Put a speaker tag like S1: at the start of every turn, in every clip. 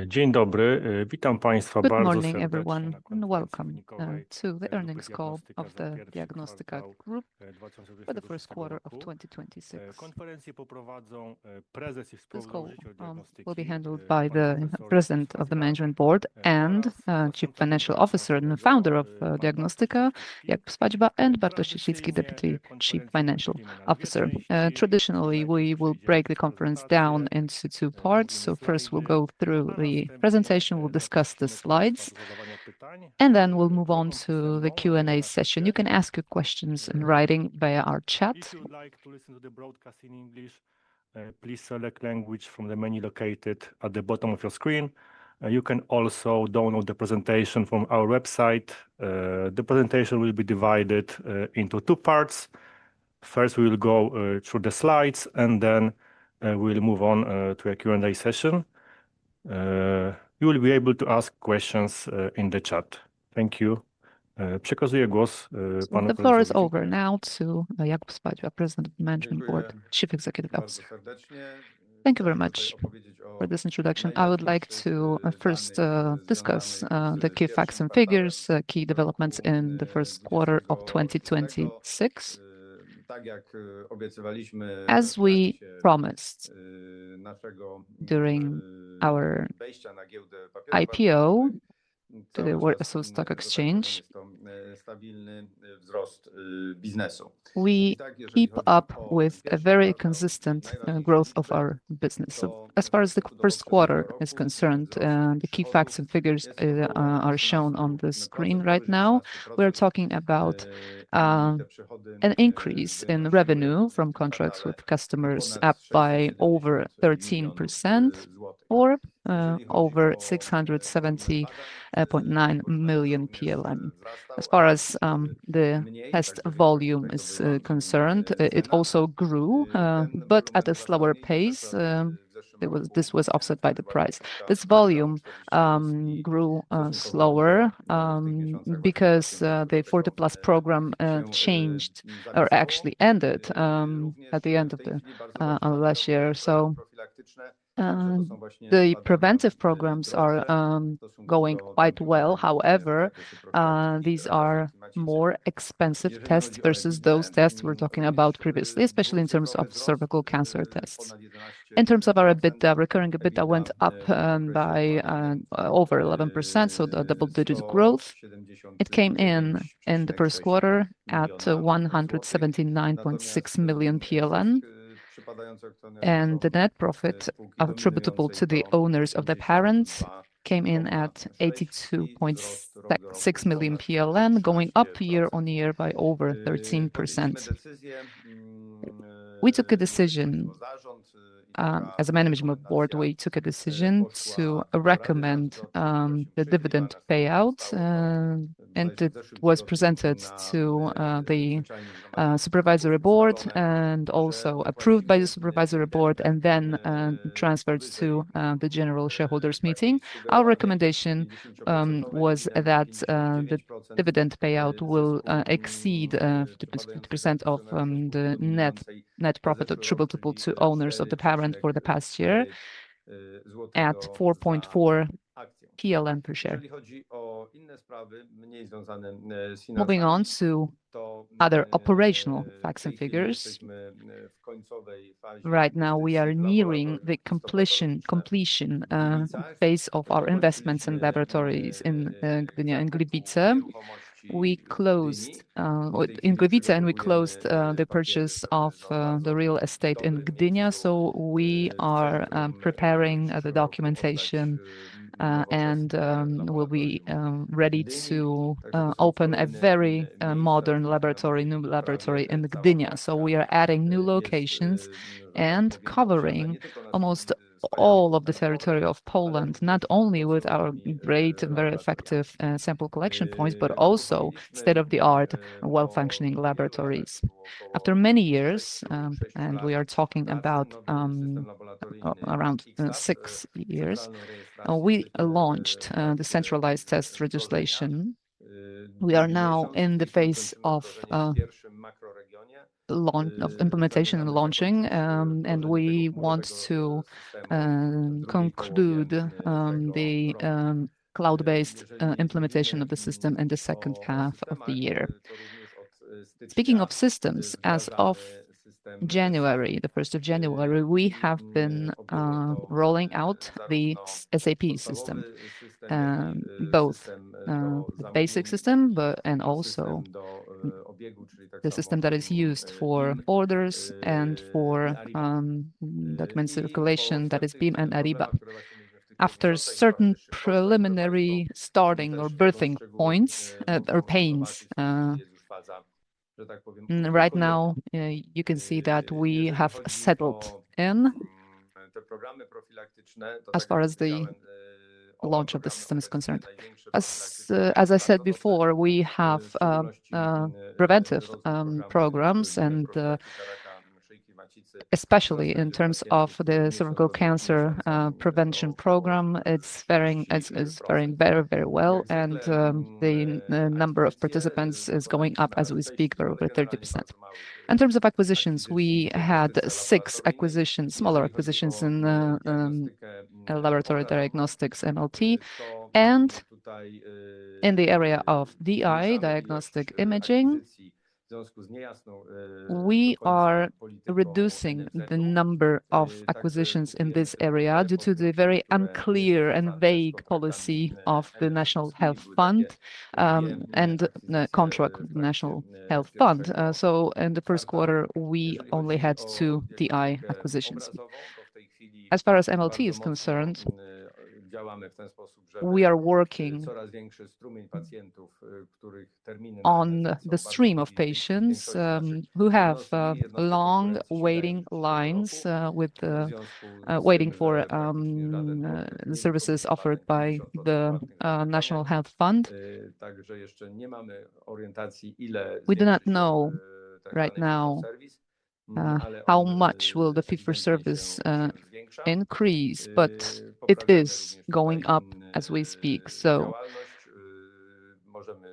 S1: Dzień dobry, witam Państwa
S2: Good
S1: bardzo
S2: morning,
S1: serdecznie
S2: everyone,
S1: na
S2: and
S1: konferencji
S2: welcome
S1: wynikowej
S2: to the
S1: grupy
S2: earnings call
S1: Diagnostyka
S2: of
S1: za
S2: the
S1: pierwszy
S2: Diagnostyka
S1: kwartał
S2: Group for the first
S1: 2026
S2: quarter of
S1: roku.
S2: 2026.
S1: Konferencję poprowadzą prezes i
S2: This call
S1: współzałożyciel
S2: will be
S1: Diagnostyki,
S2: handled by
S1: pan
S2: the
S1: profesor
S2: President
S1: Jarosław
S2: of the
S1: Spak
S2: Management Board and
S1: oraz
S2: Chief
S1: zastępca
S2: Financial
S1: dyrektora
S2: Officer and the
S1: finansowego
S2: founder of
S1: pan Bartosz
S2: Diagnostyka,
S1: Cieślicki.
S2: Jakub Swadźba, and Bartosz Cieślicki,
S1: Tradycyjnie
S2: Deputy Chief
S1: konferencję
S2: Financial
S1: podzielimy na dwie
S2: Officer.
S1: części.
S2: Traditionally, we
S1: Najpierw
S2: will
S1: przyjdzie
S2: break the
S1: jakieś
S2: conference down
S1: prezentacje,
S2: into two parts.
S1: omówimy
S2: So first, we'll
S1: slajdy,
S2: go through
S1: a
S2: the
S1: następnie
S2: presentation, we'll discuss the
S1: zaprosimy Państwa
S2: slides,
S1: do zadawania pytań
S2: and then we'll move on
S1: drogą
S2: to the
S1: pisemną
S2: Q&A
S1: na
S2: session. You
S1: czacie.
S2: can ask your questions in writing via our chat.
S1: If you would like to listen to the broadcast in English, please select language from the menu located at the bottom of your screen. You can also download the presentation from our website. The presentation will be divided into two parts. First, we will go through the slides, and then we'll move on to a Q&A session. You will be able to ask questions in the chat. Thank you. Przekazuję głos panu
S2: The floor is
S1: prezesowi.
S2: over
S1: Dziękuję.
S2: now to Jakub Swadźba, President of the Management Board,
S3: Dziękuję
S2: Chief Executive
S3: bardzo
S2: Officer.
S3: serdecznie.
S2: Thank you very
S3: Chciałbym tutaj
S2: much
S3: opowiedzieć o
S2: for this introduction. I would like
S3: najważniejszych
S2: to first
S3: danych
S2: discuss
S3: związanych
S2: the
S3: z
S2: key facts
S3: pierwszym
S2: and
S3: kwartałem
S2: figures, key developments
S3: roku
S2: in the first quarter of
S3: 2026.
S2: 2026.
S3: Tak jak obiecywaliśmy
S2: As
S3: w
S2: we
S3: trakcie
S2: promised
S3: naszego
S2: during our
S3: wejścia na giełdę papierów
S2: IPO
S3: wartościowych,
S2: to the
S3: cały
S2: Warsaw
S3: czas
S2: Stock
S3: zaznaczam,
S2: Exchange,
S3: jest to stabilny wzrost biznesu.
S2: we
S3: I tak, jeżeli
S2: keep
S3: chodzi
S2: up
S3: o
S2: with a
S3: pierwszy
S2: very
S3: kwartał, czyli
S2: consistent
S3: najważniejsze
S2: growth of
S3: liczby,
S2: our business. So
S3: to
S2: as far as the
S3: co do
S2: first
S3: poprzedniego
S2: quarter is
S3: roku
S2: concerned,
S3: wzrost
S2: the key facts and
S3: przychodów
S2: figures
S3: jest około
S2: are shown on the
S3: 13%,
S2: screen right
S3: powyżej
S2: now. We're
S3: 13%,
S2: talking about
S3: i te przychody
S2: an increase in
S3: wynosiły
S2: revenue
S3: w
S2: from
S3: tym
S2: contracts
S3: kwartale
S2: with customers
S3: ponad
S2: up by over
S3: 670 milionów
S2: 13%
S3: złotych.
S2: or
S3: Jeżeli chodzi
S2: over
S3: o formę badań,
S2: 670.9
S3: gospodarka
S2: million
S3: również
S2: PLN. As
S3: wzrastał,
S2: far
S3: ale
S2: as
S3: niestety
S2: the
S3: mniej,
S2: test
S3: także widać
S2: volume
S3: tutaj to
S2: is
S3: była
S2: concerned, it
S3: cena.
S2: also grew,
S3: Ten
S2: but at
S3: wolumen
S2: a
S3: wzrastał
S2: slower
S3: mniej niż
S2: pace.
S3: akurat w zeszłym roku,
S2: This was offset by the
S3: wtedy właśnie
S2: price.
S3: stawka
S2: This
S3: była
S2: volume
S3: 40+, i
S2: grew
S3: stosunkowo
S2: slower
S3: w tych miesiącach właśnie
S2: because
S3: wzrokiem
S2: the
S3: biznesu
S2: 40
S3: tego
S2: Plus program
S3: się
S2: changed or
S3: zapisało.
S2: actually ended at
S3: Również
S2: the end
S3: w
S2: of
S3: tej
S2: the
S3: chwili bardzo dobrze nam
S2: last
S3: działają
S2: year. So
S3: profilaktyczne, także to są właśnie
S2: the
S3: badania
S2: preventive programs are
S3: zdrowe w stosunku
S2: going
S3: do
S2: quite well.
S3: tamtego roku, również w
S2: However,
S3: zakresie profilaktyki
S2: these
S3: lekarzy i
S2: are
S3: klimacicy.
S2: more expensive
S3: Jeżeli
S2: tests
S3: chodzi o
S2: versus
S3: EBITDA,
S2: those tests we're talking about
S3: również
S2: previously, especially in terms
S3: dwucyfrowy
S2: of
S3: wzrost,
S2: cervical cancer tests.
S3: ponad
S2: In terms of our
S3: 11%.
S2: EBITDA, recurring EBITDA went up
S3: W tym okresie
S2: by
S3: osiągnęliśmy
S2: over 11%, so the double-digit growth. It came in the first
S3: 179,6
S2: quarter at
S3: miliona złotych.
S2: 179.6
S3: Natomiast
S2: million
S3: zysk
S2: PLN,
S3: przypadający
S2: and the
S3: akcjonariuszom
S2: net profit
S3: spółki
S2: attributable
S3: dominującej
S2: to the
S3: to
S2: owners of the parent came in at
S3: 82,6 i wzrost rok do roku
S2: 82.6 million
S3: ponad
S2: PLN, going up year
S3: 13%.
S2: on year by over
S3: Podjęliśmy
S2: 13%.
S3: decyzję,
S2: We took a
S3: jeżeli chodzi
S2: decision
S3: o zarząd, i taka
S2: as a management board,
S3: rekomendacja
S2: we took a decision to
S3: poszła do Rady
S2: recommend
S3: Nadzorczej, która się
S2: the
S3: przychyliła
S2: dividend
S3: następnie
S2: payout,
S3: ustawowo,
S2: and
S3: bodajże w
S2: it
S3: zeszłym
S2: was
S3: tygodniu
S2: presented
S3: na
S2: to the
S3: zwyczajnym zgromadzeniu
S2: supervisory
S3: aktcjonariuszów
S2: board
S3: ustalone,
S2: and
S3: że
S2: also approved by the
S3: zapłacimy
S2: supervisory board and
S3: dywidendę
S2: then transferred to
S3: powyżej
S2: the general shareholders
S3: takiej
S2: meeting. Our
S3: sugerowanej
S2: recommendation
S3: 50%
S2: was
S3: dywidendy
S2: that the
S3: 59%
S2: dividend payout will
S3: zysku
S2: exceed
S3: przypadającego
S2: 50% of
S3: akcjonariuszom spółki
S2: the
S3: dominującej
S2: net
S3: za
S2: profit
S3: zeszły rok,
S2: attributable
S3: czyli
S2: to owners of the parent for the past year
S3: 4,9
S2: at
S3: złotego za
S2: 4.4
S3: akcję.
S2: PLN per share.
S3: Jeżeli chodzi o inne sprawy, mniej związane z
S2: Moving on
S3: finansami,
S2: to
S3: to
S2: other operational
S3: w
S2: facts and
S3: tej chwili
S2: figures.
S3: jesteśmy w końcowej fazie
S2: Right now, we are
S3: inwestycji w
S2: nearing the
S3: laboratorium stomatologiczne
S2: completion
S3: w Gliwicach.
S2: phase of our investments in
S3: Zakończyliśmy
S2: laboratories in Gdynia and
S3: zakup
S2: Gliwice. We
S3: nieruchomości w
S2: closed
S3: Gdyni. I w tej
S2: in
S3: chwili
S2: Gliwice, and we closed
S3: przygotowujemy
S2: the
S3: papiery,
S2: purchase
S3: pewnie
S2: of
S3: no bardzo
S2: the real estate in
S3: dobrym
S2: Gdynia.
S3: miejscu,
S2: So we
S3: w
S2: are
S3: centrum, żeby w
S2: preparing the
S3: przyszłym roku oddać
S2: documentation and
S3: nowoczesne
S2: will be
S3: laboratorium w
S2: ready
S3: Gdyni.
S2: to
S3: Także to są
S2: open a
S3: kolejne
S2: very
S3: miejsca,
S2: modern
S3: gdzie trzeba
S2: laboratory,
S3: będzie
S2: new laboratory
S3: poprawiać.
S2: in
S3: Cała
S2: Gdynia. So
S3: Polska
S2: we are adding new
S3: jest,
S2: locations
S3: że tak
S2: and
S3: powiem, obsiana
S2: covering
S3: nie tylko naszym
S2: almost
S3: wspaniałym
S2: all of the
S3: postępowym,
S2: territory of
S3: ale
S2: Poland, not
S3: również
S2: only with our
S3: docelowymi
S2: great and very
S3: laboratoriami.
S2: effective sample collection points, but also
S3: Uruchomiliśmy
S2: state-of-the-art,
S3: po
S2: well-functioning
S3: wielu latach,
S2: laboratories.
S3: to było
S2: After
S3: około
S2: many years,
S3: 6
S2: and we
S3: lat
S2: are talking
S3: pracy,
S2: about
S3: nowy system laboratoryjny
S2: around
S3: X-Lab,
S2: 6 years,
S3: centralną rejestrację
S2: we launched the centralized test
S3: wdrożenia.
S2: legislation. We are now
S3: Miesiąc,
S2: in
S3: w
S2: the
S3: tej chwili
S2: phase
S3: kończymy
S2: of
S3: wdrożenie w pierwszym makroregionie.
S2: implementation and launching, and we want to conclude the cloud-based implementation of the system in the second half of the year. Speaking of systems, as of January, the 1st of January, we have been rolling out the SAP system, both the basic system, and also the system that is used for orders and for document circulation, that is BIM and Ariba. After certain preliminary starting or birthing points or pains, right now you can see that we have settled in as far as the launch of the system is concerned. As I said before, we have preventive programs, and especially in terms of the cervical cancer prevention program, it's faring very, very well, and the number of participants is going up as we speak by over 30%. In terms of acquisitions, we had 6 acquisitions, smaller acquisitions in laboratory diagnostics, MLT, and in the area of DI, diagnostic imaging. We are reducing the number of acquisitions in this area due to the very unclear and vague policy of the National Health Fund and contract with the National Health Fund. So in the first quarter, we only had 2 DI acquisitions. As far as MLT is concerned, we are working on the stream of patients who have long waiting lines with waiting for the services offered by the National Health Fund. We do not know right now how much will the fee-for-service increase, but it is going up as we speak. So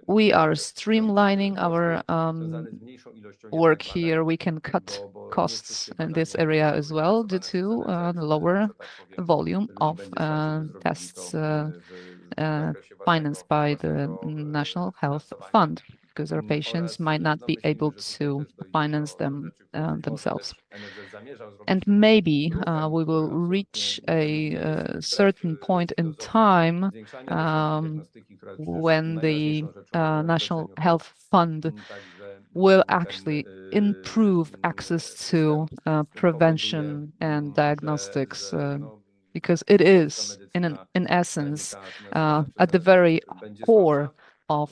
S2: we are streamlining our work here. We can cut costs in this area as well due to the lower volume of tests financed by the National Health Fund, because our patients might not be able to finance them themselves. And maybe we will reach a certain point in time when the National Health Fund will actually improve access to prevention and diagnostics, because it is, in essence, at the very core of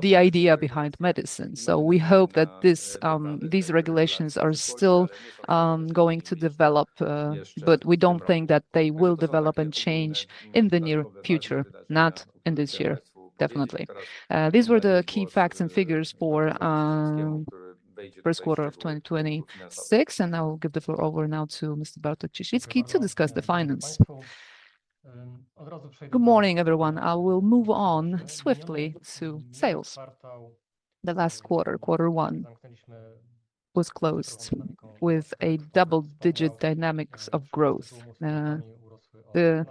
S2: the idea behind medicine. So we hope that these regulations are still going to develop, but we don't think that they will develop and change in the near future, not in this year, definitely. These were the key facts and figures for first quarter of 2026, and I will give the floor over now to Mr. Bartosz Cieszycki to discuss the finance. Good morning, everyone. I will move on swiftly to sales. The last quarter, quarter one, was closed with a double-digit dynamics of growth. The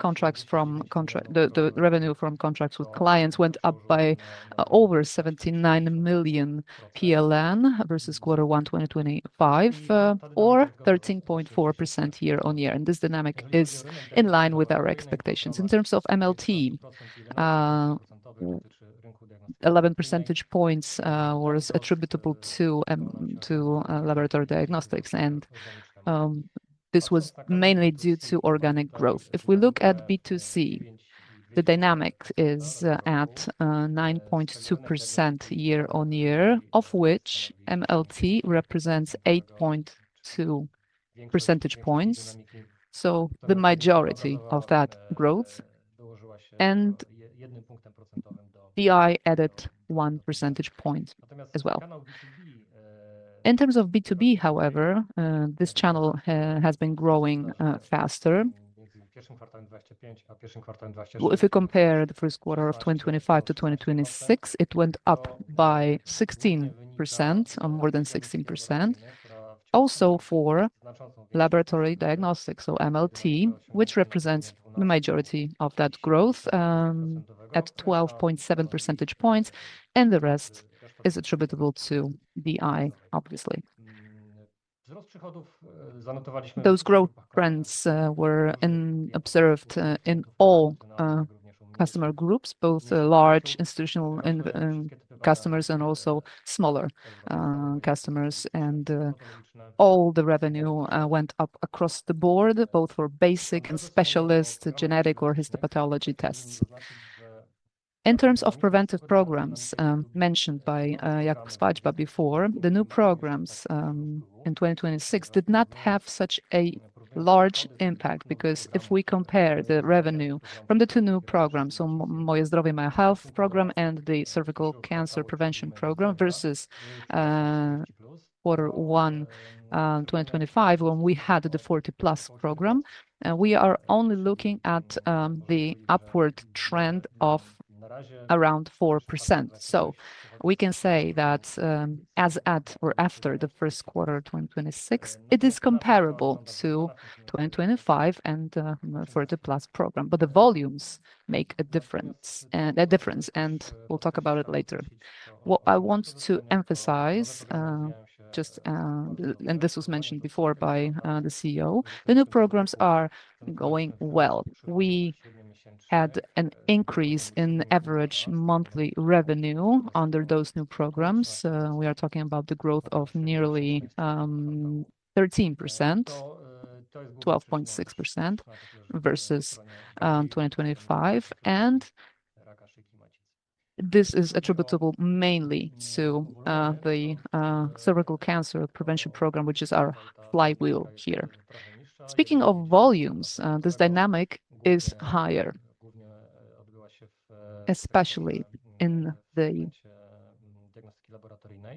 S2: revenue from contracts with clients went up by over 79 million PLN versus quarter one 2025, or 13.4% year-on-year. And this dynamic is in line with our expectations. In terms of MLT, 11 percentage points was attributable to laboratory diagnostics, and this was mainly due to organic growth. If we look at B2C, the dynamic is at 9.2% year-on-year, of which MLT represents 8.2 percentage points. So the majority of that growth, and DI added 1 percentage point as well. In terms of B2B, however, this channel has been growing faster. if we compare the first quarter of 2025 to 2026, it went up by 16%, or more than 16%. Also for laboratory diagnostics, so MLT, which represents the majority of that growth, at 12.7 percentage points, and the rest is attributable to BI, obviously. Those growth trends were observed in all customer groups, both large institutional customers and also smaller customers. All the revenue went up across the board, both for basic and specialist genetic or histopathology tests. In terms of preventive programs mentioned by Jakub Swadźba before, the new programs in 2026 did not have such a large impact, because if we compare the revenue from the two new programs, so Moje Zdrowie, My Health program and the cervical cancer prevention program, versus quarter one 2025, when we had the 40+ program, we are only looking at the upward trend of around 4%. We can say that as at or after the first quarter 2026, it is comparable to 2025 and 40+ program, but the volumes make a difference, and we'll talk about it later. What I want to emphasize, and this was mentioned before by the CEO, the new programs are going well. We had an increase in average monthly revenue under those new programs. We are talking about the growth of nearly 13%, 12.6% versus 2025. This is attributable mainly to the cervical cancer prevention program, which is our flywheel here. Speaking of volumes, this dynamic is higher, especially in the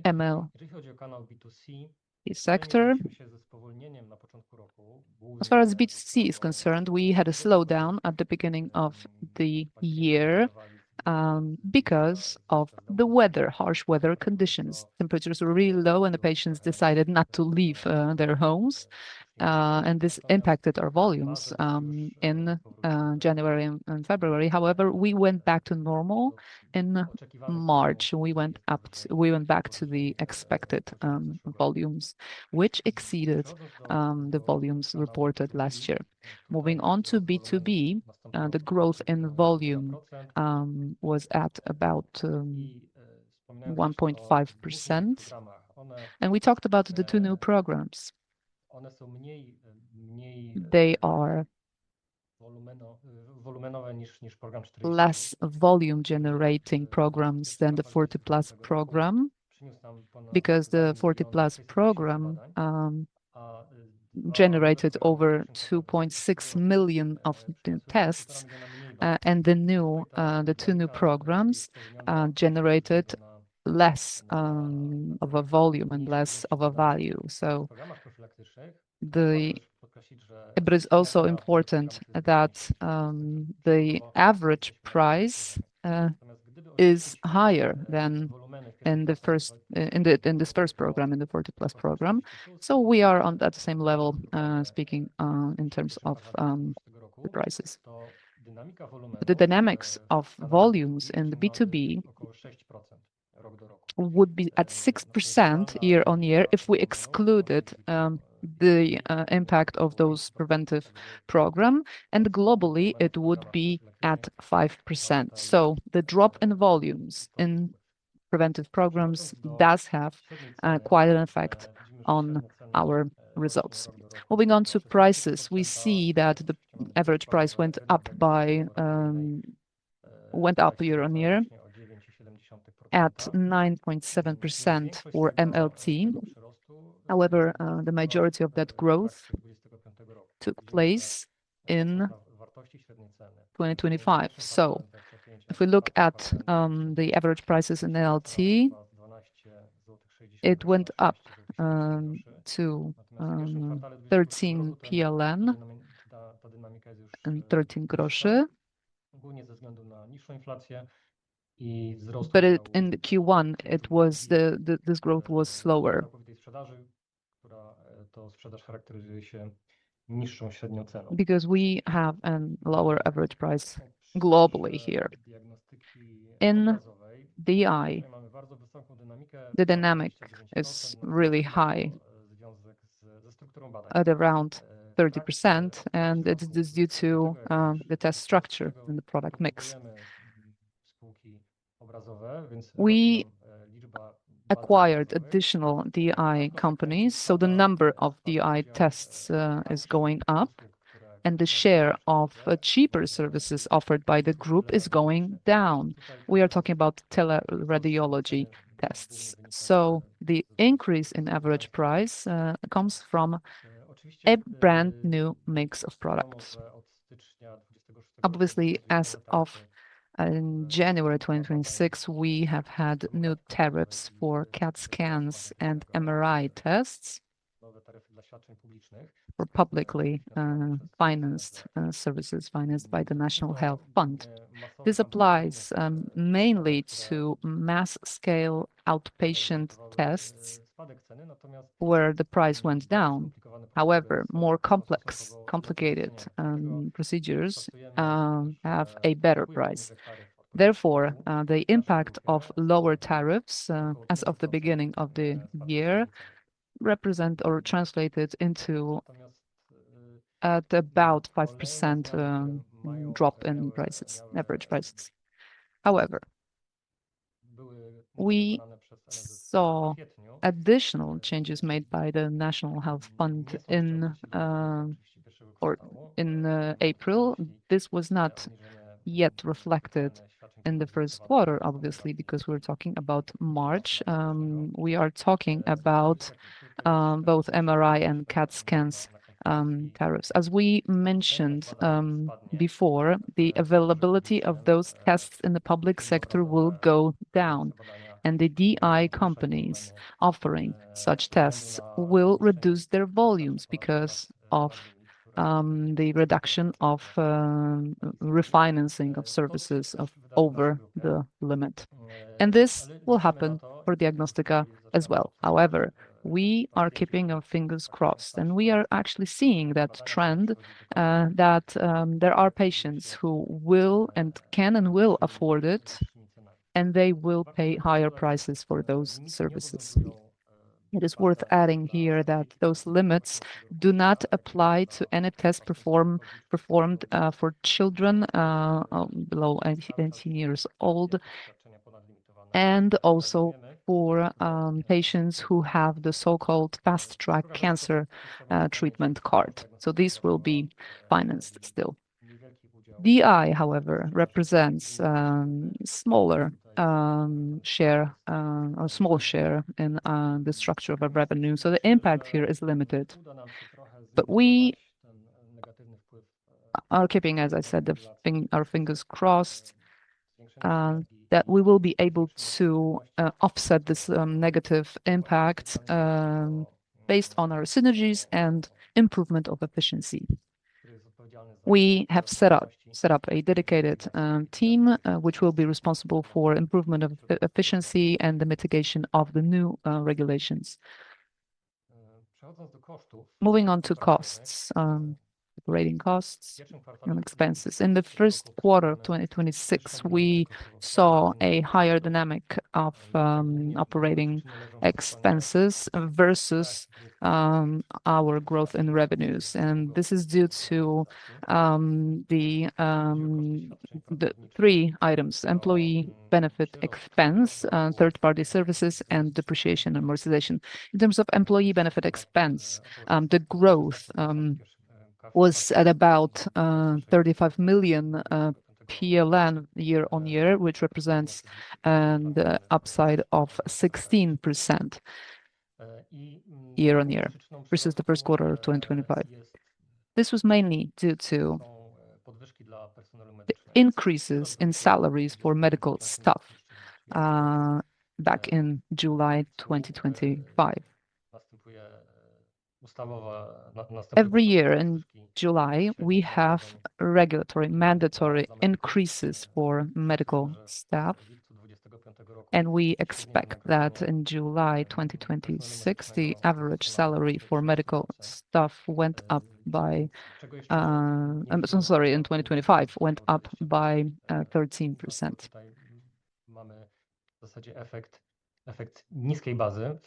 S2: ML sector. As far as B2C is concerned, we had a slowdown at the beginning of the year because of the weather, harsh weather conditions. Temperatures were really low and the patients decided not to leave their homes. This impacted our volumes in January and February. However, we went back to normal in March. We went back to the expected volumes, which exceeded the volumes reported last year. Moving on to B2B, the growth in volume was at about 1.5%. We talked about the two new programs. They are less volume generating programs than the 40+ program, because the 40+ program generated over 2.6 million of tests, and the two new programs generated less of a volume and less of a value. It is also important that the average price is higher than in this first program, in the 40+ program. We are at the same level, speaking in terms of the prices. The dynamics of volumes in the B2B would be at 6% year-on-year if we excluded the impact of those preventive program, and globally it would be at 5%. The drop in volumes in preventive programs does have quite an effect on our results. Moving on to prices, we see that the average price went up year-on-year at 9.7% for MLT. However, the majority of that growth took place in 2025. If we look at the average prices in LT, it went up to 13 PLN, and 13 groszy. But in the Q1, this growth was slower because we have a lower average price globally here. In DI, the dynamic is really high at around 30%, and it is due to the test structure and the product mix. We acquired additional DI companies, so the number of DI tests is going up, and the share of cheaper services offered by the group is going down. We are talking about teleradiology tests. So the increase in average price comes from a brand new mix of products. Obviously, as of January 2026, we have had new tariffs for CAT scans and MRI tests for publicly financed services financed by the National Health Fund. This applies mainly to mass-scale outpatient tests where the price went down. However, more complicated procedures have a better price. Therefore, the impact of lower tariffs as of the beginning of the year represent or translated into at about 5% drop in prices, average prices. However, we saw additional changes made by the National Health Fund in April. This was not yet reflected in the first quarter, obviously, because we're talking about March. We are talking about both MRI and CAT scans tariffs. As we mentioned before, the availability of those tests in the public sector will go down, and the DI companies offering such tests will reduce their volumes because of the reduction of refinancing of services over the limit. And this will happen for Diagnostyka as well. However, we are keeping our fingers crossed, and we are actually seeing that trend that there are patients who will and can and will afford it, and they will pay higher prices for those services. It is worth adding here that those limits do not apply to any test performed for children below 18 years old, and also for patients who have the so-called fast-track cancer treatment card. So these will be financed still. DI, however, represents smaller share or small share in the structure of our revenue, so the impact here is limited. But we are keeping, as I said, our fingers crossed that we will be able to offset this negative impact based on our synergies and improvement of efficiency. We have set up a dedicated team which will be responsible for improvement of efficiency and the mitigation of the new regulations. Moving on to costs, operating costs and expenses. In the first quarter of 2026, we saw a higher dynamic of operating expenses versus our growth in revenues. And this is due to the three items: employee benefit expense, third-party services, and depreciation and amortization. In terms of employee benefit expense, the growth was at about 35 million PLN year-on-year, which represents an upside of 16% year-on-year versus the first quarter of 2025. This was mainly due to the increases in salaries for medical staff back in July 2025. Every year in July, we have regulatory, mandatory increases for medical staff, and we expect that in July 2026, the average salary for medical staff went up by, sorry, in 2025, went up by 13%.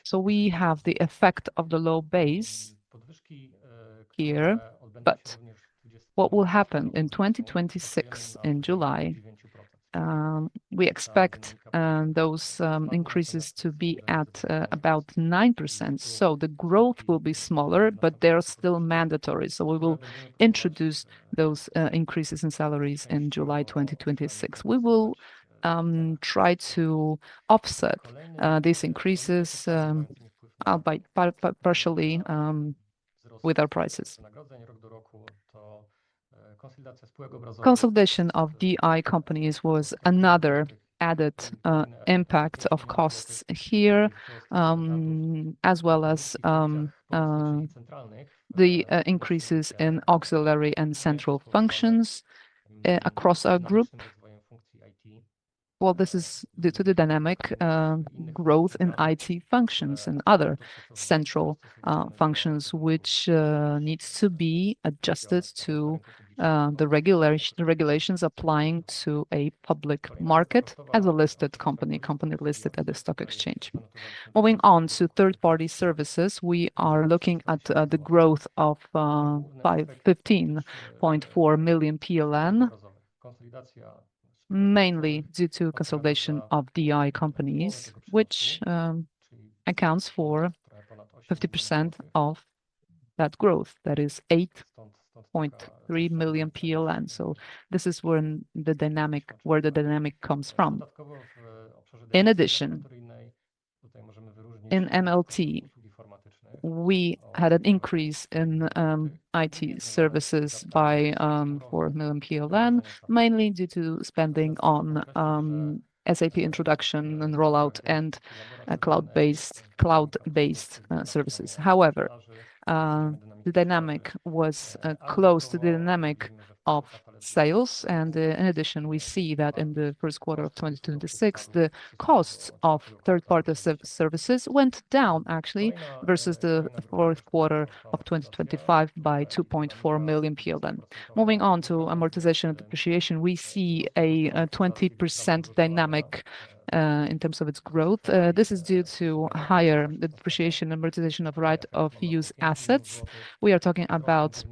S2: So we have the effect of the low base here, but what will happen in 2026 in July, we expect those increases to be at about 9%. So the growth will be smaller, but they're still mandatory. So we will introduce those increases in salaries in July 2026. We will try to offset these increases by partially with our prices. Consolidation of DI companies was another added impact of costs here, as well as the increases in auxiliary and central functions across our group. Well, this is due to the dynamic growth in IT functions and other central functions, which needs to be adjusted to the regulations applying to a public market as a listed company listed at the stock exchange. Moving on to third-party services, we are looking at the growth of 15.4 million PLN, mainly due to consolidation of DI companies, which accounts for 50% of that growth. That is 8.3 million PLN. So this is where the dynamic comes from. In addition, in MLT, we had an increase in IT services by 4 million PLN, mainly due to spending on SAP introduction and rollout and cloud-based services. However, the dynamic was close to the dynamic of sales, and in addition, we see that in the first quarter of 2026, the costs of third-party services went down actually versus the fourth quarter of 2025 by 2.4 million PLN. Moving on to amortization and depreciation, we see a 20% dynamic in terms of its growth. This is due to higher depreciation and amortization of right-of-use assets. We are talking about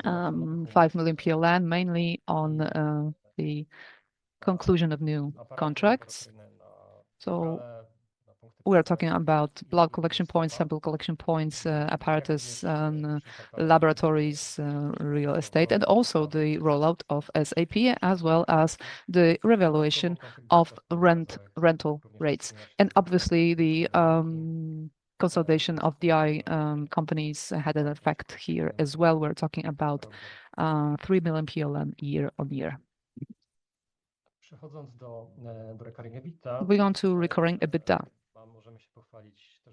S2: 5 million PLN, mainly on the conclusion of new contracts. So we are talking about blood collection points, sample collection points, apparatus, laboratories, real estate, and also the rollout of SAP, as well as the revaluation of rental rates. And obviously, the consolidation of DI companies had an effect here as well. We're talking about 3 million PLN year-on-year. Moving on to recurring EBITDA.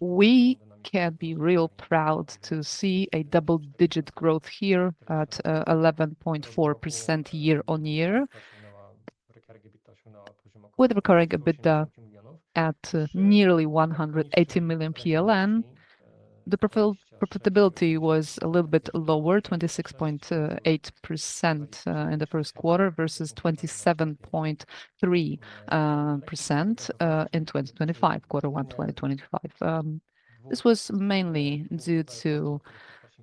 S2: We can be real proud to see a double-digit growth here at 11.4% year-on-year, with recurring EBITDA at nearly 180 million PLN. The profitability was a little bit lower, 26.8% in the first quarter versus 27.3% in 2025, quarter one 2025. This was mainly due to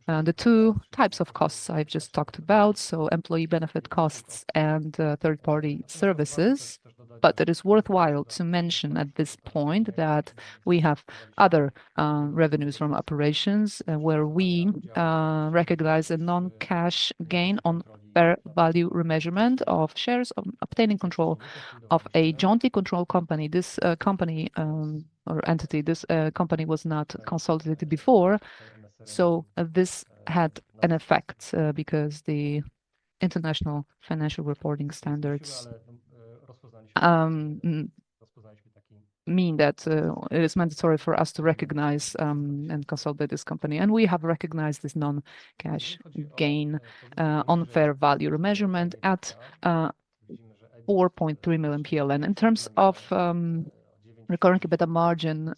S2: the two types of costs I've just talked about, so employee benefit costs and third-party services. But it is worthwhile to mention at this point that we have other revenues from operations where we recognize a non-cash gain on fair value remeasurement of shares of obtaining control of a jointly controlled company. This company or entity, this company was not consolidated before, so this had an effect because the international financial reporting standards mean that it is mandatory for us to recognize and consolidate this company. And we have recognized this non-cash gain on fair value remeasurement at 4.3 million PLN. In terms of recurring EBITDA margin,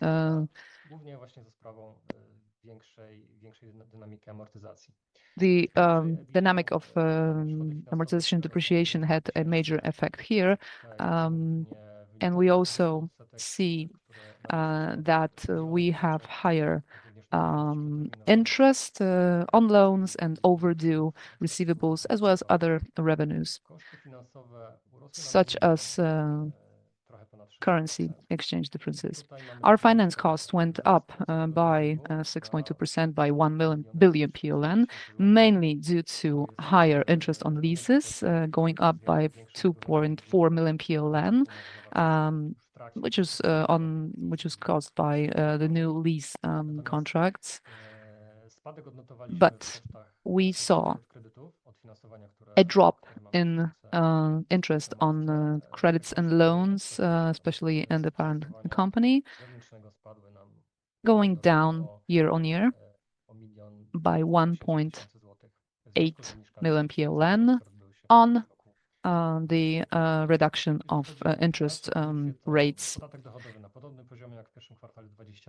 S2: the dynamic of amortization depreciation had a major effect here. And we also see that we have higher interest on loans and overdue receivables, as well as other revenues, such as currency exchange differences. Our finance cost went up by 6.2% by 1 billion PLN, mainly due to higher interest on leases, going up by 2.4 million PLN, which is caused by the new lease contracts. But we saw a drop in interest on credits and loans, especially in the parent company, going down year-on-year by 1.8 million PLN on the reduction of interest rates.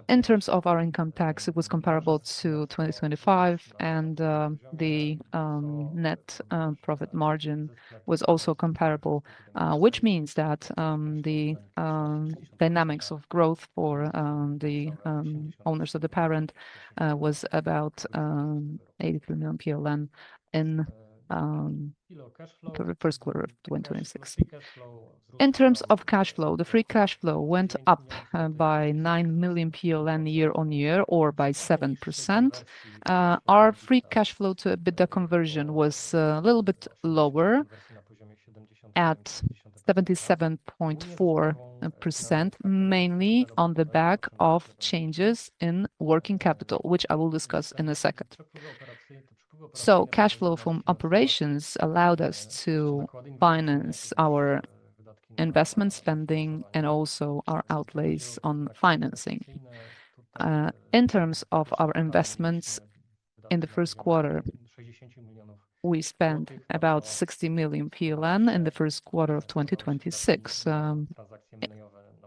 S2: In terms of our income tax, it was comparable to 2025, and the net profit margin was also comparable, which means that the dynamics of growth for the owners of the parent was about 83 million PLN in the first quarter of 2026. In terms of cash flow, the free cash flow went up by 9 million PLN year-on-year, or by 7%. Our free cash flow to EBITDA conversion was a little bit lower at 77.4%, mainly on the back of changes in working capital, which I will discuss in a second. So cash flow from operations allowed us to finance our investment spending and also our outlays on financing. In terms of our investments in the first quarter, we spent about 60 million PLN in the first quarter of 2026,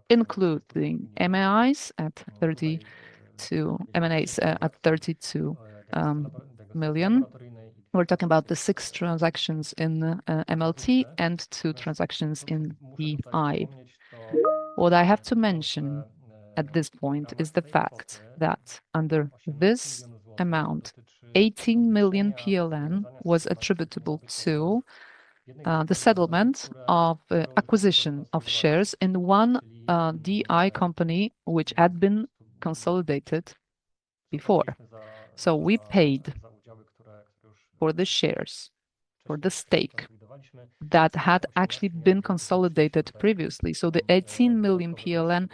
S2: including M&As at 32 million. We're talking about the 6 transactions in MLT and 2 transactions in DI. What I have to mention at this point is the fact that under this amount, 18 million PLN was attributable to the settlement of acquisition of shares in one DI company which had been consolidated before. So we paid for the shares, for the stake that had actually been consolidated previously. So the 18 million PLN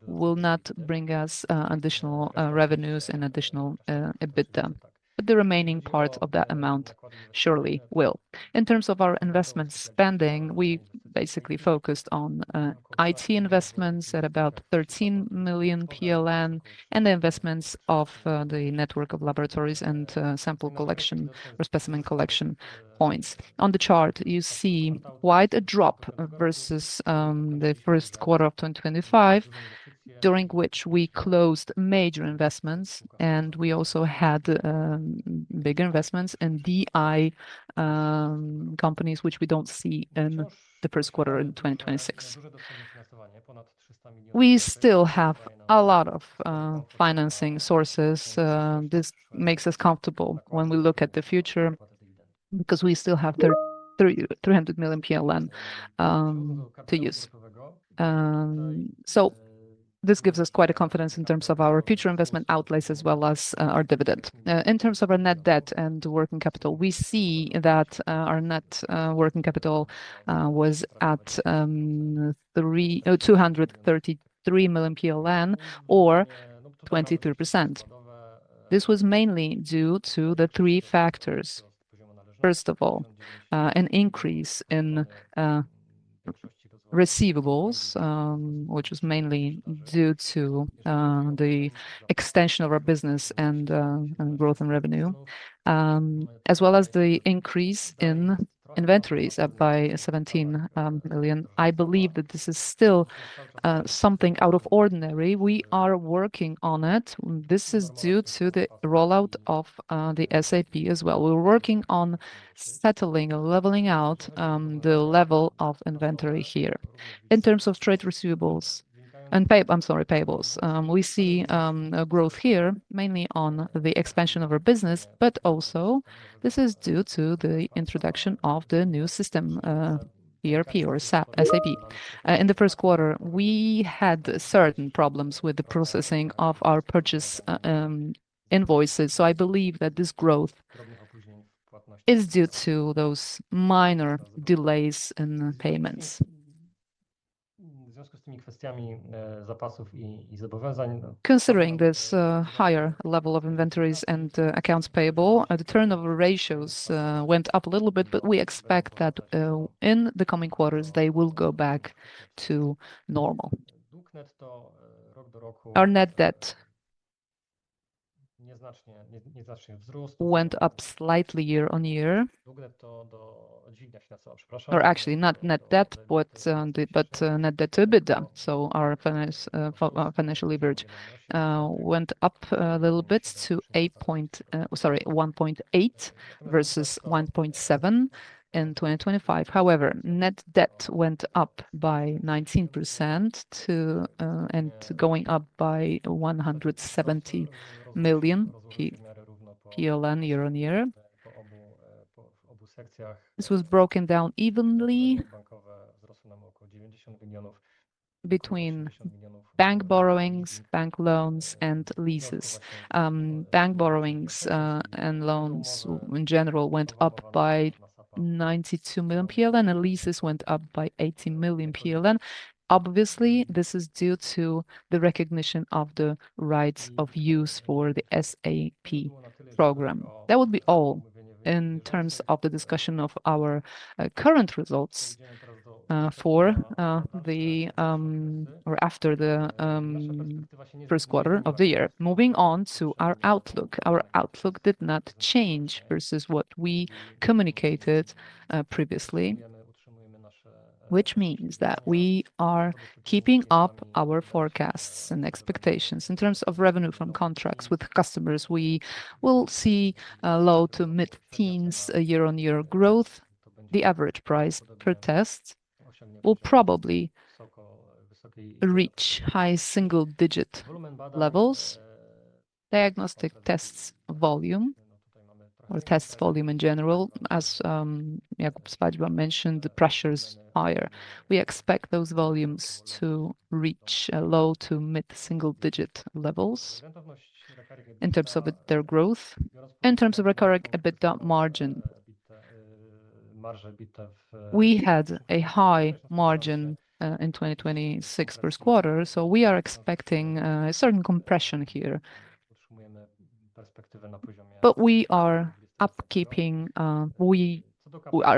S2: will not bring us additional revenues and additional EBITDA, but the remaining part of that amount surely will. In terms of our investment spending, we basically focused on IT investments at about 13 million PLN and the investments of the network of laboratories and sample collection or specimen collection points. On the chart, you see quite a drop versus the first quarter of 2025, during which we closed major investments, and we also had bigger investments in DI companies, which we don't see in the first quarter in 2026. We still have a lot of financing sources. This makes us comfortable when we look at the future, because we still have 300 million PLN to use. So this gives us quite a confidence in terms of our future investment outlays as well as our dividend. In terms of our net debt and working capital, we see that our net working capital was at 233 million PLN, or 23%. This was mainly due to the 3 factors. First of all, an increase in receivables, which was mainly due to the extension of our business and growth in revenue, as well as the increase in inventories up by 17 million. I believe that this is still something out of ordinary. We are working on it. This is due to the rollout of the SAP as well. We're working on settling or leveling out the level of inventory here. In terms of trade receivables and payables, we see a growth here, mainly on the expansion of our business, but also this is due to the introduction of the new system, ERP or SAP. In the first quarter, we had certain problems with the processing of our purchase invoices. So I believe that this growth is due to those minor delays in payments. Considering this higher level of inventories and accounts payable, the turnover ratios went up a little bit, but we expect that in the coming quarters, they will go back to normal. Our net debt went up slightly year-on-year. Or actually not net debt, but net debt to EBITDA. So our financial leverage went up a little bit to 1.8 versus 1.7 in 2025. However, net debt went up by 19% and going up by 170 million PLN year-on-year. This was broken down evenly between bank borrowings, bank loans, and leases. Bank borrowings and loans in general went up by 92 million PLN, and leases went up by 18 million PLN. Obviously, this is due to the recognition of the rights of use for the SAP program. That would be all in terms of the discussion of our current results for the or after the first quarter of the year. Moving on to our outlook. Our outlook did not change versus what we communicated previously, which means that we are keeping up our forecasts and expectations. In terms of revenue from contracts with customers, we will see low to mid-teens year-on-year growth. The average price per test will probably reach high single-digit levels. Diagnostic tests volume or tests volume in general, as Jakub Swadźba mentioned, the pressure is higher. We expect those volumes to reach low to mid-single-digit levels in terms of their growth. In terms of recurring EBITDA margin, we had a high margin in 2026 first quarter, so we are expecting a certain compression here. But we are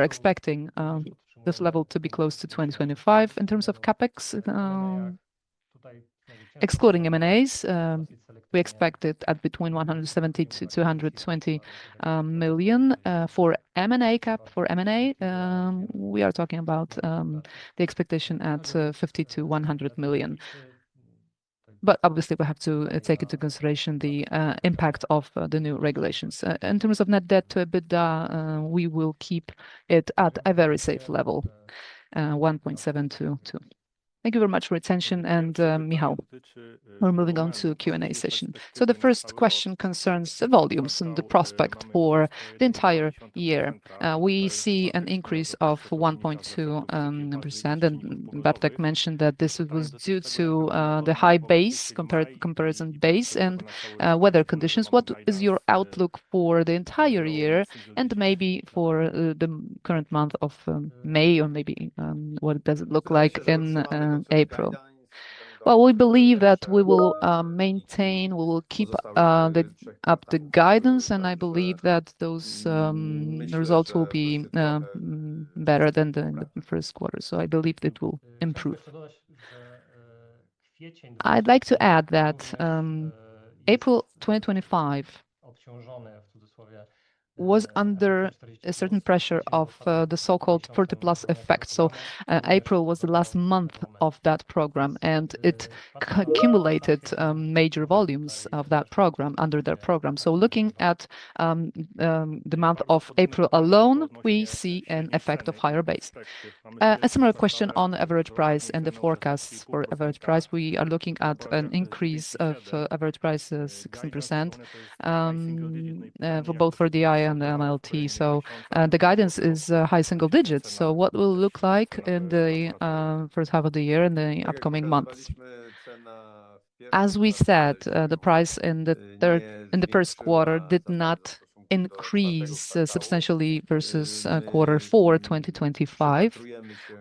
S2: expecting this level to be close to 2025. In terms of CapEx, excluding M&As, we expect it at between 170 to 220 million. For M&A, we are talking about the expectation at 50 to 100 million. But obviously, we have to take into consideration the impact of the new regulations. In terms of net debt to EBITDA, we will keep it at a very safe level, 1.722. Thank you very much for your attention, and Michał, we're moving on to Q&A session. So the first question concerns the volumes and the prospect for the entire year. We see an increase of 1.2%, and Bartek mentioned that this was due to the high base, comparison base, and weather conditions. What is your outlook for the entire year, and maybe for the current month of May, or maybe what does it look like in April? Well, we believe that we will maintain, we will keep the guidance, and I believe that those results will be better than in the first quarter. So I believe it will improve. I'd like to add that April 2025 was under a certain pressure of the so-called 40 plus effect. So April was the last month of that program, and it accumulated major volumes of that program under their program. So looking at the month of April alone, we see an effect of higher base. A similar question on average price and the forecasts for average price. We are looking at an increase of average price 16% for both for DI and MLT. So the guidance is high single digits. So what will look like in the first half of the year in the upcoming months? As we said, the price in the first quarter did not increase substantially versus quarter four 2025.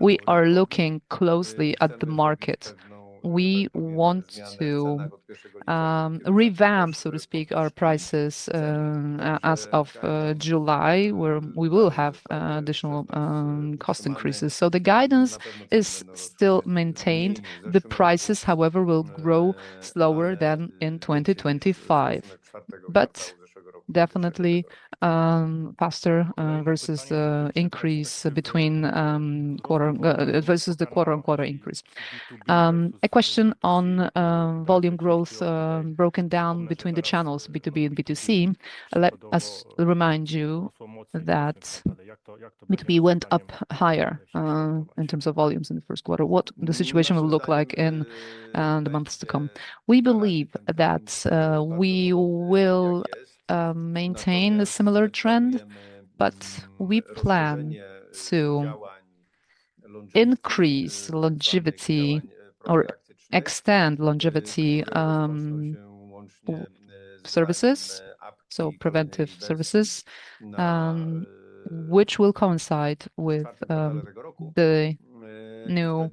S2: We are looking closely at the market. We want to revamp, so to speak, our prices as of July, where we will have additional cost increases. So the guidance is still maintained. The prices, however, will grow slower than in 2025, but definitely faster versus the increase between versus the quarter-on-quarter increase. A question on volume growth broken down between the channels B2B and B2C. Let us remind you that B2B went up higher in terms of volumes in the first quarter. What the situation will look like in the months to come. We believe that we will maintain a similar trend, but we plan to increase longevity or extend longevity services, so preventive services, which will coincide with the new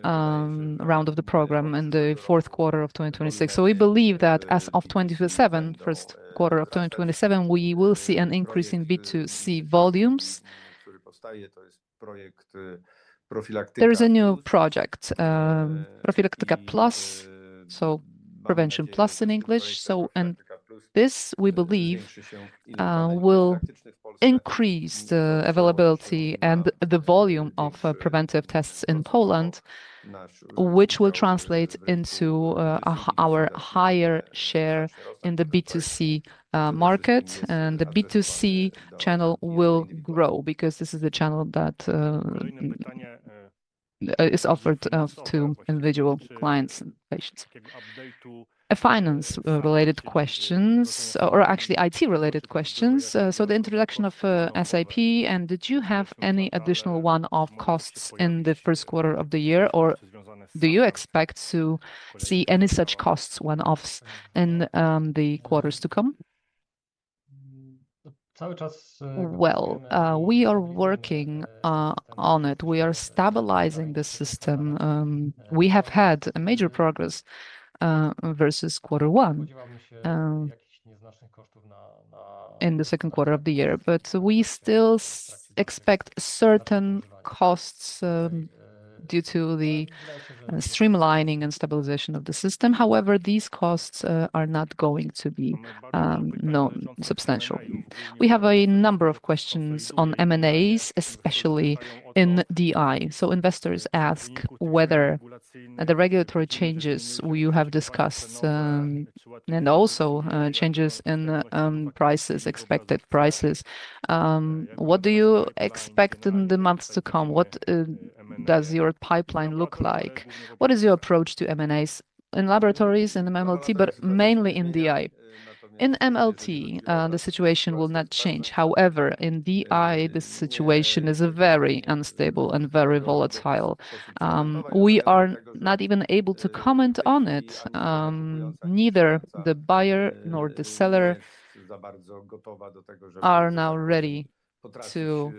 S2: round of the program in the fourth quarter of 2026. So we believe that as of 2027, first quarter of 2027, we will see an increase in B2C volumes. There is a new project, Profilaktyka Plus, so Prevention Plus in English. So, and this, we believe, will increase the availability and the volume of preventive tests in Poland, which will translate into our higher share in the B2C market, and the B2C channel will grow because this is the channel that is offered to individual clients and patients. A finance-related questions, or actually IT-related questions. So the introduction of SAP, and did you have any additional one-off costs in the first quarter of the year, or do you expect to see any such costs, one-offs, in the quarters to come? Well, we are working on it. We are stabilizing the system. We have had a major progress versus quarter one in the second quarter of the year, but we still expect certain costs due to the streamlining and stabilization of the system. However, these costs are not going to be substantial. We have a number of questions on M&As, especially in DI. So investors ask whether the regulatory changes you have discussed and also changes in prices, expected prices. What do you expect in the months to come? What does your pipeline look like? What is your approach to M&As in laboratories and in MLT, but mainly in DI? In MLT, the situation will not change. However, in DI, the situation is very unstable and very volatile. We are not even able to comment on it. Neither the buyer nor the seller are now ready to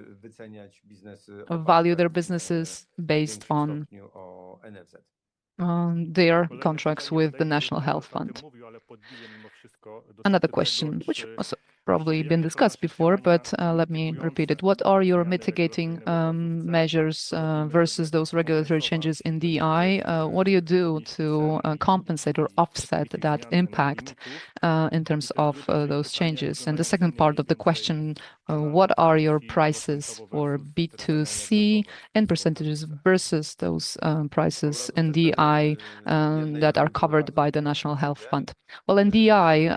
S2: value their businesses based on their contracts with the National Health Fund. Another question, which also probably been discussed before, but let me repeat it. What are your mitigating measures versus those regulatory changes in DI? What do you do to compensate or offset that impact in terms of those changes? And the second part of the question, what are your prices for B2C in percentages versus those prices in DI that are covered by the National Health Fund? Well, in DI,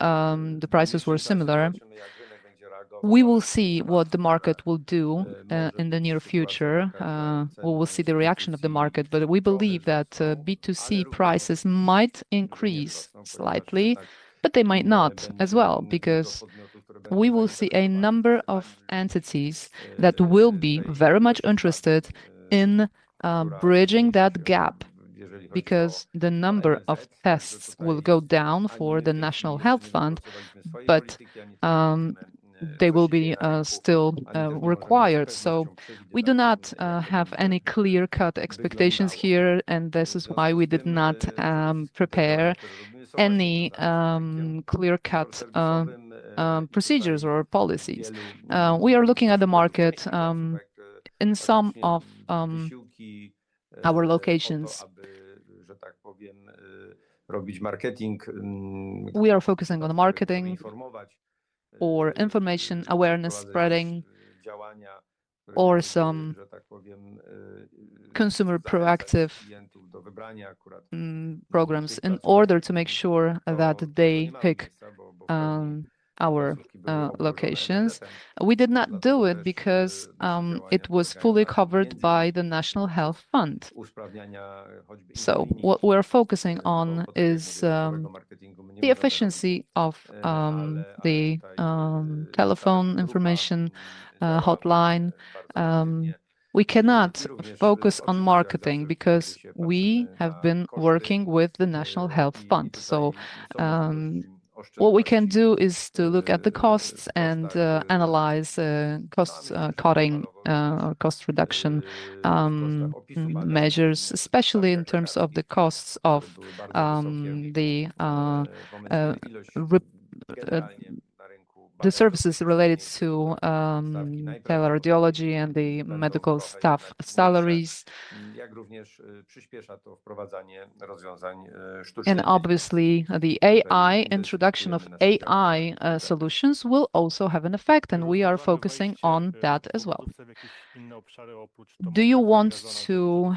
S2: the prices were similar. We will see what the market will do in the near future. We will see the reaction of the market, but we believe that B2C prices might increase slightly, but they might not as well, because we will see a number of entities that will be very much interested in bridging that gap, because the number of tests will go down for the National Health Fund, but they will be still required. So we do not have any clear-cut expectations here, and this is why we did not prepare any clear-cut procedures or policies. We are looking at the market in some of our locations. We are focusing on the marketing or information awareness spreading or some consumer proactive programs in order to make sure that they pick our locations. We did not do it because it was fully covered by the National Health Fund. So what we're focusing on is the efficiency of the telephone information hotline. We cannot focus on marketing because we have been working with the National Health Fund. So what we can do is to look at the costs and analyze cost cutting or cost reduction measures, especially in terms of the costs of the services related to teleradiology and the medical staff salaries. And obviously, the AI introduction of AI solutions will also have an effect, and we are focusing on that as well. Do you want to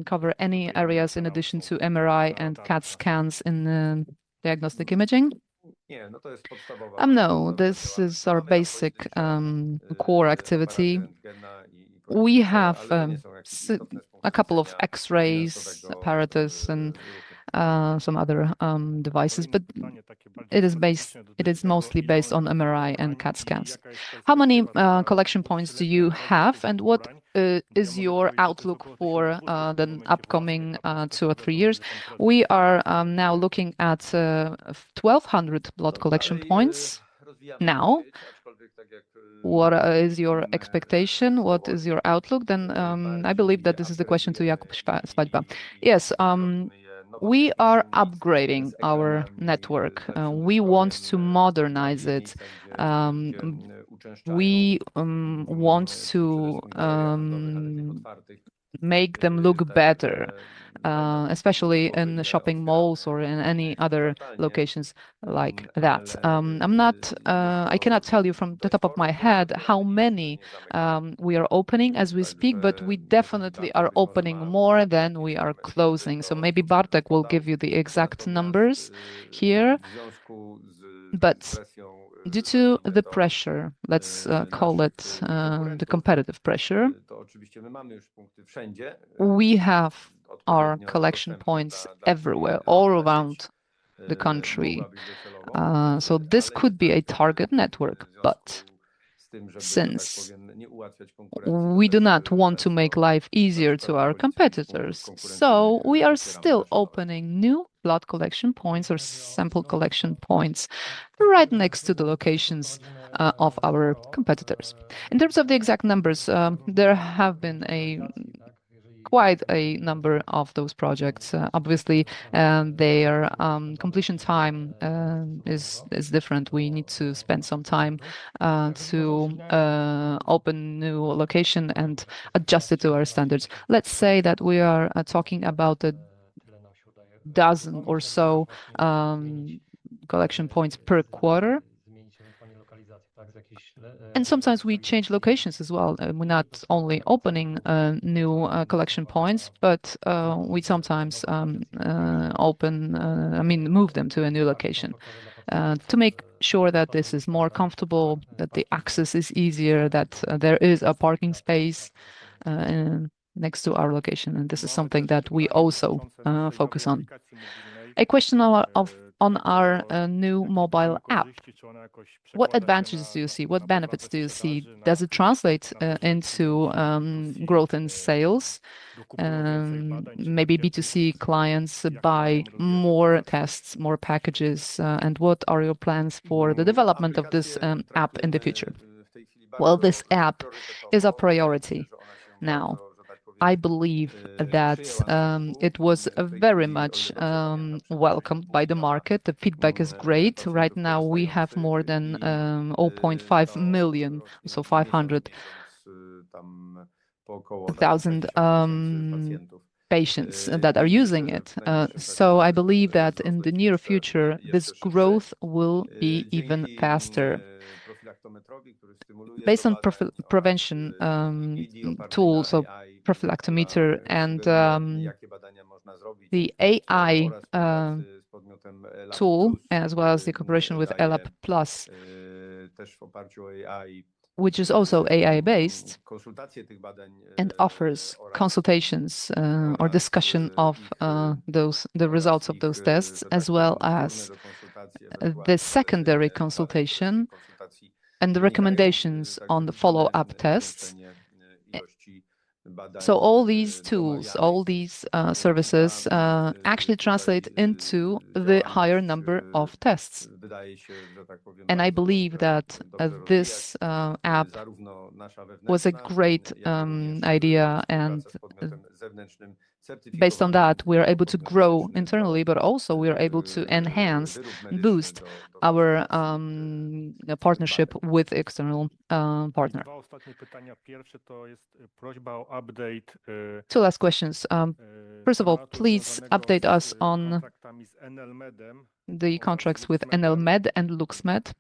S2: cover any areas in addition to MRI and CAT scans in diagnostic imaging? No, this is our basic core activity. We have a couple of X-rays apparatus and some other devices, but it is mostly based on MRI and CAT scans. How many collection points do you have, and what is your outlook for the upcoming 2 or 3 years? We are now looking at 1,200 blood collection points now. What is your expectation? What is your outlook? Then I believe that this is the question to Jakub Swadźba. Yes, we are upgrading our network. We want to modernize it. We want to make them look better, especially in the shopping malls or in any other locations like that. I cannot tell you from the top of my head how many we are opening as we speak, but we definitely are opening more than we are closing. So maybe Bartek will give you the exact numbers here. But due to the pressure, let's call it the competitive pressure, we have our collection points everywhere, all around the country. So this could be a target network, but since we do not want to make life easier to our competitors, so we are still opening new blood collection points or sample collection points right next to the locations of our competitors. In terms of the exact numbers, there have been quite a number of those projects. Obviously, their completion time is different. We need to spend some time to open new location and adjust it to our standards. Let's say that we are talking about a dozen or so collection points per quarter. And sometimes we change locations as well. We're not only opening new collection points, but we sometimes move them to a new location to make sure that this is more comfortable, that the access is easier, that there is a parking space next to our location. And this is something that we also focus on. A question on our new mobile app. What advantages do you see? What benefits do you see? Does it translate into growth in sales? Maybe B2C clients buy more tests, more packages, and what are your plans for the development of this app in the future? Well, this app is a priority now. I believe that it was very much welcomed by the market. The feedback is great. Right now, we have more than 0.5 million, so 500,000 patients that are using it. So I believe that in the near future, this growth will be even faster. Based on prevention tools, so prophylactometer and the AI tool, as well as the cooperation with LAP Plus, which is also AI-based and offers consultations or discussion of the results of those tests, as well as the secondary consultation and the recommendations on the follow-up tests. So all these tools, all these services actually translate into the higher number of tests. And I believe that this app was a great idea, and based on that, we are able to grow internally, but also we are able to enhance, boost our partnership with external partner. Two last questions. First of all, please update us on the contracts with NLmed and LuxMed.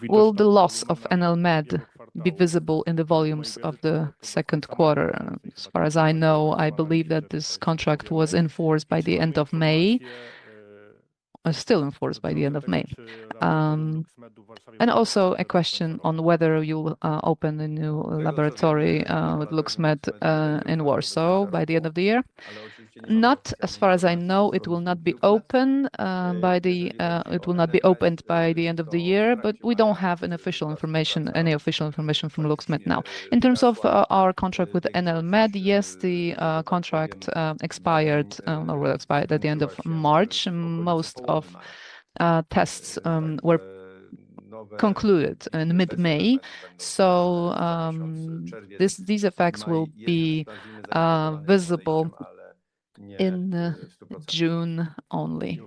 S2: Will the loss of NLmed be visible in the volumes of the second quarter? As far as I know, I believe that this contract was enforced by the end of May. Still enforced by the end of May. And also a question on whether you'll open a new laboratory with LuxMed in Warsaw by the end of the year. Not as far as I know, it will not be open it will not be opened by the end of the year, but we don't have any official information from LuxMed now. In terms of our contract with NLmed, yes, the contract expired or will expire at the end of March. Most of tests were concluded in mid-May. So these effects will be visible in June only.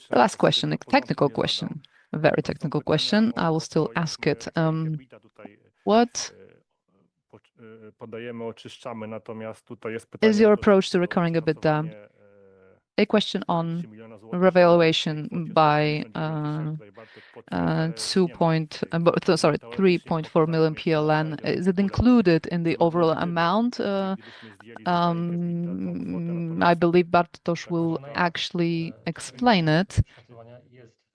S2: The last question, a technical question, a very technical question. I will still ask it. What is your approach to recurring EBITDA? A question on revaluation by 3.4 million PLN. Is it included in the overall amount? I believe Bartosz will actually explain it.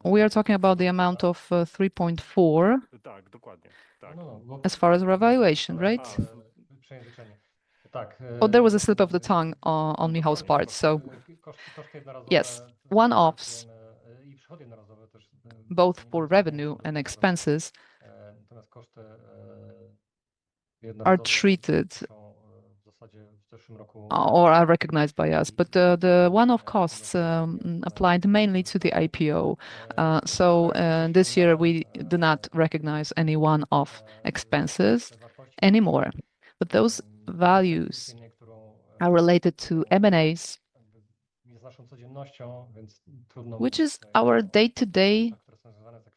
S2: We are talking about the amount of 3.4 as far as revaluation, right? Oh, there was a slip of the tongue on Michał's part. So yes, one-offs, both for revenue and expenses, are treated or are recognized by us. But the one-off costs applied mainly to the IPO. So this year we do not recognize any one-off expenses anymore. But those values are related to M&As, which is our day-to-day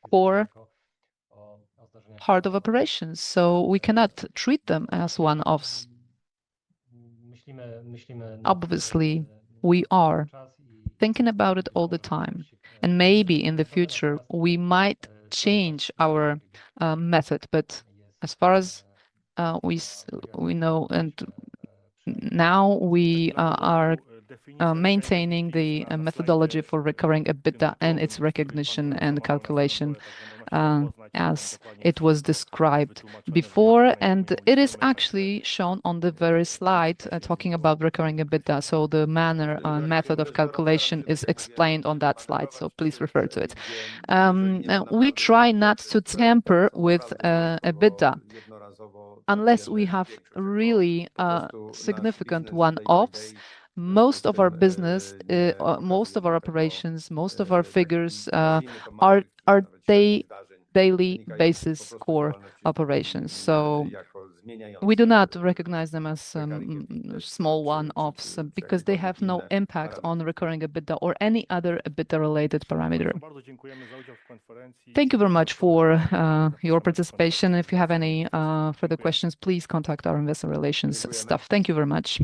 S2: core part of operations. So we cannot treat them as one-offs. Obviously, we are thinking about it all the time. And maybe in the future, we might change our method. But as far as we know, and now we are maintaining the methodology for recurring EBITDA and its recognition and calculation as it was described before. And it is actually shown on the very slide talking about recurring EBITDA. So the manner and method of calculation is explained on that slide. So please refer to it. We try not to tamper with EBITDA unless we have really significant one-offs. Most of our business, most of our operations, most of our figures are daily basis core operations. So we do not recognize them as small one-offs because they have no impact on recurring EBITDA or any other EBITDA-related parameter. Thank you very much for your participation. If you have any further questions, please contact our investor relations staff. Thank you very much.